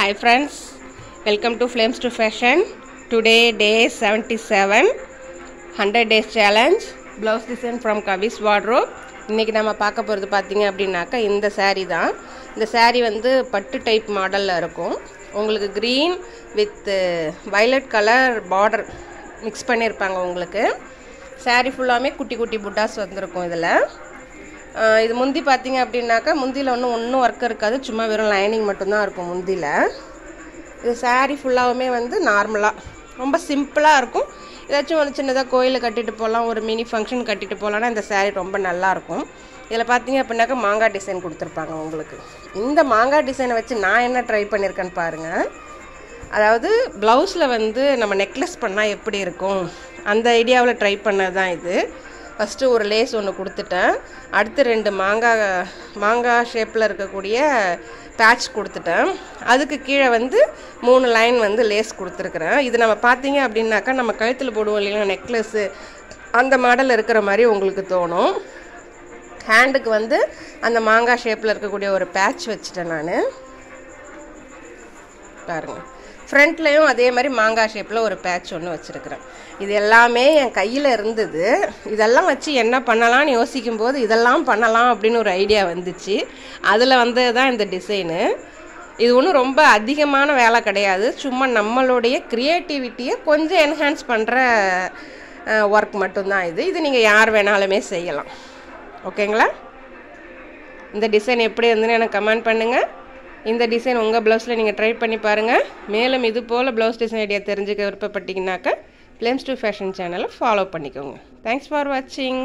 Hi friends, welcome to Flames to Fashion. Today day 77, 100 days challenge, blouse design from Kavi's wardrobe. இன்னைக்கு நம்ம பார்க்க போறது பாத்தீங்க அப்படினாக்க இந்த saree தான். இந்த saree வந்து பட்டு டைப் மாடல்ல இருக்கும். உங்களுக்கு green with violet color border mix பண்ணிருப்பாங்க உங்களுக்கு. saree ஃபுல்லாமே குட்டி குட்டி புட்டாஸ் வந்திருக்கும் இதுல. இது முந்தி பாத்தீங்க அப்படினாக்க முந்தில ஒண்ணும் வர்க் இருக்காது, சும்மா வெறும் லைனிங் மட்டும் தான் இருக்கும் முந்தில. இது saree ஃபுல்லாவுமே வந்து நார்மலா ரொம்ப சிம்பிளா இருக்கும். ஏதாச்சும் ஒரு சின்னதா கோயில கட்டிட்டு போலாம், ஒரு மினி ஃபங்க்ஷன் கட்டிட்டு போலாம்னா இந்த saree ரொம்ப நல்லா இருக்கும். இதல பாத்தீங்க அப்படினாக்க மாங்காய் டிசைன் கொடுத்திருப்பாங்க உங்களுக்கு. இந்த மாங்காய் டிசைனை வச்சு நான் என்ன ட்ரை பண்ணிருக்கேன்னு பாருங்க. அதாவது ப்ளவுஸ்ல வந்து நம்ம நெக்லஸ் பண்ணா எப்படி இருக்கும் அந்த ஐடியாவுல ட்ரை பண்ணது தான் இது. ஃபர்ஸ்ட் ஒரு லேஸ் ஒன்னு கொடுத்துட்டேன். அடுத்து ரெண்டு மாங்காய் ஷேப்ல இருக்கக்கூடிய பேட்ச் கொடுத்துட்டேன். அதுக்கு கீழே வந்து 3 லைன் வந்து லேஸ் கொடுத்துருக்கேன். இது நம்ம பாத்தீங்க அப்படினாக்க நம்ம கழுத்துல போடுவோம் இல்லையா நெக்லஸ், அந்த மாடல் இருக்கிற மாதிரி உங்களுக்கு தோணும். ஹேண்டுக்கு வந்து அந்த மாங்காய் ஷேப்ல இருக்கக்கூடிய ஒரு பேட்ச் வச்சிட்டேன் நான். பாருங்க. ஃப்ரண்ட்லயும் அதே மாதிரி மாங்காய் ஷேப்ல ஒரு பேட்ச் ஒன்னு வச்சிருக்கேன். இது எல்லாமே என் கையில இருந்தது. இதெல்லாம் வச்சு என்ன பண்ணலாம்னு யோசிக்கும்போது இதெல்லாம் பண்ணலாம் அப்படினு ஒரு ஐடியா வந்துச்சு. அதுல வந்ததுதான் இந்த டிசைன். இது ஒன்றும் ரொம்ப அதிகமான வேலை கிடையாது, சும்மா நம்மளுடைய கிரியேட்டிவிட்டியை கொஞ்சம் என்ஹான்ஸ் பண்ற ஒர்க் மட்டும்தான் இது. இது நீங்க யார் வேணாலுமே செய்யலாம். ஓகேங்களா? இந்த டிசைன் எப்படி இருந்துன்னு எனக்கு கமெண்ட் பண்ணுங்க. இந்த டிசைன் உங்க ப்ளவுஸ்ல நீங்க ட்ரை பண்ணி பாருங்க. மேலும் இது போல ப்ளவுஸ் டிசைன் ஐடியா தெரிஞ்சுக்க விருப்பப்பட்டீங்கன்னாக்க Flames to Fashion சேனலை ஃபாலோ பண்ணிக்கோங்க. Thanks for watching.